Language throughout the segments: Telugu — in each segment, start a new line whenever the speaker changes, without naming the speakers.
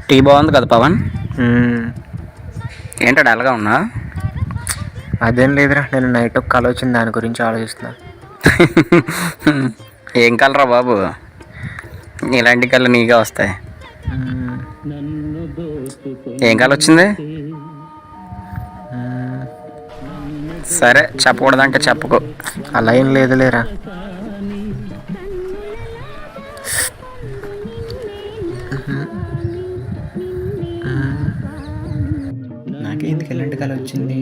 టీ బాగుంది కదా పవన్.
మ్మ్.
ఏంటో డల్గా ఉన్నా?
అదేం లేదురా, నేను నైట్ ఒక కల వచ్చింది, దాని గురించి ఆలోచిస్తున్నా.
ఏం కలరా బాబు, ఇలాంటి కళ్ళు నీకే వస్తాయి.
మ్మ్.
ఏం కళ వచ్చింది?
మ్మ్.
సరే చెప్పకూడదంటే చెప్పుకో.
అలా ఏం లేదులేరా. నాకే ఎందుకు ఇలాంటి కళ వచ్చింది?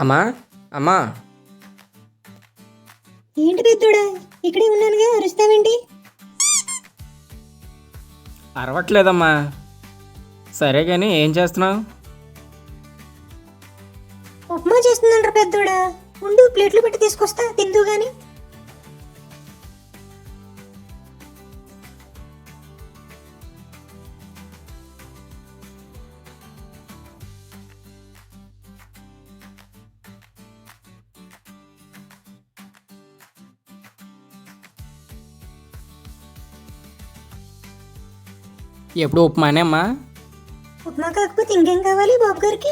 అమ్మా అమ్మా,
ఏంటి పెద్దోడా, ఇక్కడే ఉన్నానుగా, అరుస్తావేంటి?
అరవట్లేదమ్మా. సరే కానీ ఏం చేస్తున్నావు?
ఉప్మా చేస్తున్నాను పెద్దోడా, ఉండు ప్లేట్లు పెట్టి తీసుకొస్తా, తిందు గాని.
ఎప్పుడు ఉప్మానే అమ్మా?
ఉప్మా కాకపోతే ఇంకేం కావాలి బాబు గారికి?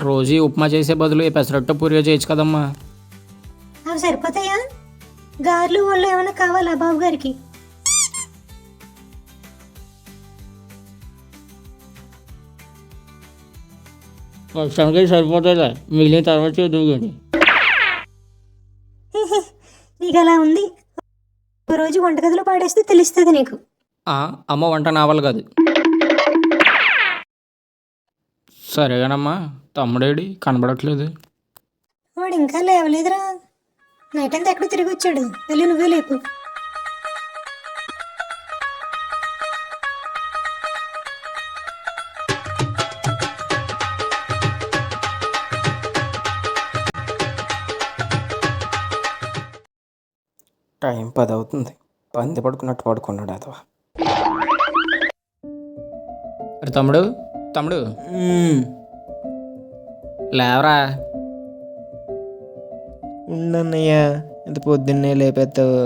రోజు ఈ ఉప్మా చేసే బదులు ఈ పెసరట్టు పూరియో చేయొచ్చు కదమ్మా.
అవి సరిపోతాయా? గారెలు వాళ్ళు ఏమైనా కావాలా బాబు గారికి?
వర్షానికి సరిపోతుందా, మిగిలిన తర్వాత చదువు కానీ.
నీకు అలా ఉంది, ఒక రోజు వంటగదిలో పాడేస్తే తెలుస్తుంది నీకు.
అమ్మ వంట నావల్ కాదు. సరేగానమ్మా, తమ్ముడేడి కనబడట్లేదు?
వాడు ఇంకా లేవలేదురా, నైట్ అంతా ఎక్కడ తిరిగి వచ్చాడు, వెళ్ళి నువ్వే లేపు.
టైం 10 అవుతుంది, పంది పడుకున్నట్టు పడుకున్నాడు అతవా. అరే తమ్ముడు, తమ్ముడు లేవరా.
ఉండన్నయ్యా, ఇంత పొద్దున్నే లేపేస్తావు?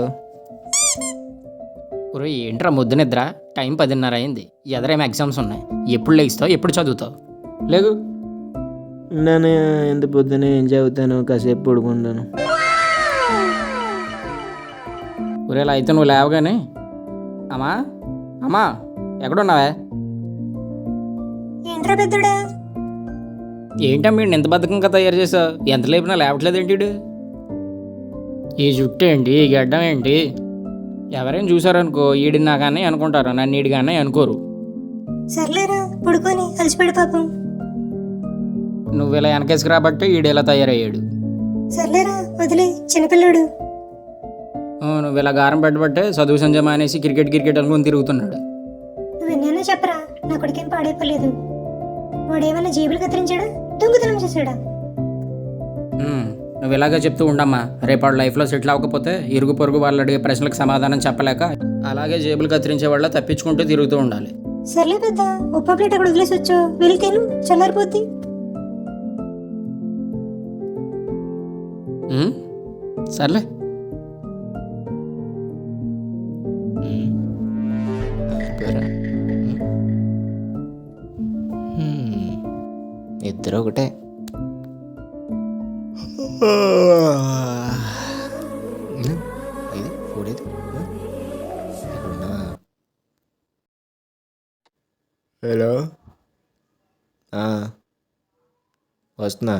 ఒరే ఏంట్రా ముద్దు నిద్ర, టైం 10:30 అయింది, ఎదరేమో ఎగ్జామ్స్ ఉన్నాయి. ఎప్పుడు లేస్తావు, ఎప్పుడు చదువుతావు? లేగు.
ఉన్నాను, ఎంత పొద్దున్నే ఏం చదువుతాను, కాసేపు పడుకుంటాను.
ఒరే ఇలా అయితే నువ్వు లేవగానే, అమ్మా అమ్మా ఎక్కడున్నావే?
ఏంట్రా పెద్దోడా?
ఏంటమ్మా ఎంత బద్ధకంగా తయారు చేసావు, ఎంత లేపినా లేవట్లేదేంటి వీడు? ఈ జుట్టు ఏంటి, ఈ గడ్డం ఏంటి? ఎవరైనా చూసారనుకో ఈడినా కానీ అనుకుంటారు, నన్ను ఈడి కానీ అనుకోరు.
సర్లేరా, పడుకొని అలసిపడి పాపం.
నువ్వు ఇలా వెనకేసుకు రాబట్టి ఈడు ఇలా తయారయ్యాడు.
సర్లేరా, వదిలే, చిన్నపిల్లడు.
నువ్వు ఇలా గారం పెట్టబట్టే చదువు సంజయ్ మానేసి క్రికెట్ అనుకుని తిరుగుతున్నాడు.
నువ్వెన్నైనా చెప్పరా, నా కొడుకేం పాడైపోలేదు. వాడేమైనా జేబులు కత్తిరించాడా, దొంగతనం చేశాడా?
నువ్వు ఇలాగే చెప్తూ ఉండమ్మా, రేపు వాడు లైఫ్లో సెటిల్ అవ్వకపోతే ఇరుగు పొరుగు వాళ్ళు అడిగే ప్రశ్నలకు సమాధానం చెప్పలేక అలాగే జేబులు కత్తిరించే వాళ్ళ తప్పించుకుంటూ తిరుగుతూ ఉండాలి.
సర్లే పెద్ద, ఉప్మా ప్లేట్ అక్కడ వదిలేసి వచ్చో, వెళ్ళి తిను, చల్లారిపోద్ది.
సర్లే.
అయిపోయారా? ఇద్దరు ఒకటే. ఇది ఫోడేది ఎక్కడున్నా? హలో, వస్తున్నా.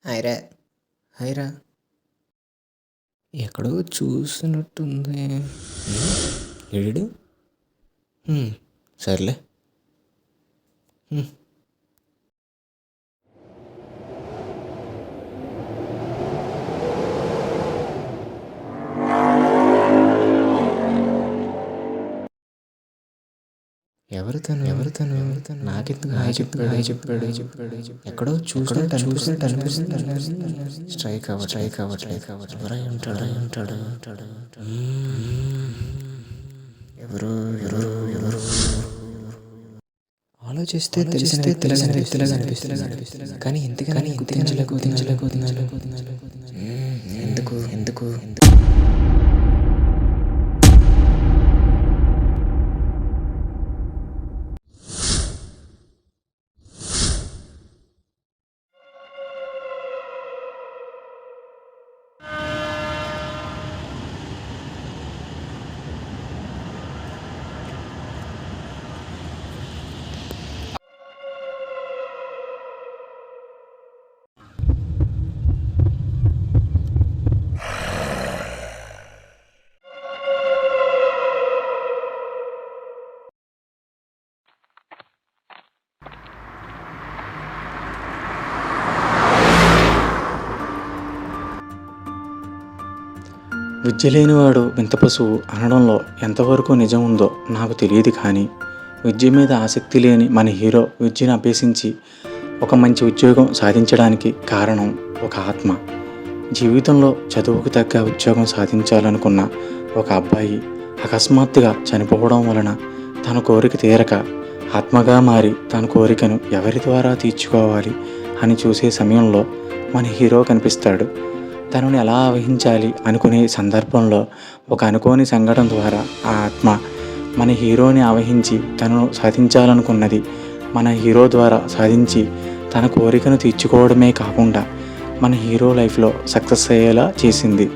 హైరా హైరా, ఎక్కడో చూసినట్టుంది. ఏడు సర్లే. ఎవరితను నాకెందుకు హాయ్ చెప్పాడు ఎక్కడో చూసినట్టు అనిపిస్తుంది. స్ట్రైక్ అవ్వట్లేదు. ఎవరై ఉంటాడు. ఎవరు ఆలోచిస్తే తెలిసినగా అనిపిస్తుంది. కానీ ఎందుకని గుర్తించలేకపోతున్నాను. ఎందుకు
విద్య లేనివాడు వింత పశువు అనడంలో ఎంతవరకు నిజం ఉందో నాకు తెలియదు, కానీ విద్య మీద ఆసక్తి లేని మన హీరో విద్యను అభ్యసించి ఒక మంచి ఉద్యోగం సాధించడానికి కారణం ఒక ఆత్మ. జీవితంలో చదువుకు తగ్గ ఉద్యోగం సాధించాలనుకున్న ఒక అబ్బాయి అకస్మాత్తుగా చనిపోవడం వలన తన కోరిక తీరక ఆత్మగా మారి తన కోరికను ఎవరి ద్వారా తీర్చుకోవాలి అని చూసే సమయంలో మన హీరో కనిపిస్తాడు. తనను ఎలా ఆవహించాలి అనుకునే సందర్భంలో ఒక అనుకోని సంఘటన ద్వారా ఆ ఆత్మ మన హీరోని ఆవహించి తనను సాధించాలనుకున్నది మన హీరో ద్వారా సాధించి తన కోరికను తీర్చుకోవడమే కాకుండా మన హీరో లైఫ్లో సక్సెస్ అయ్యేలా చేసింది.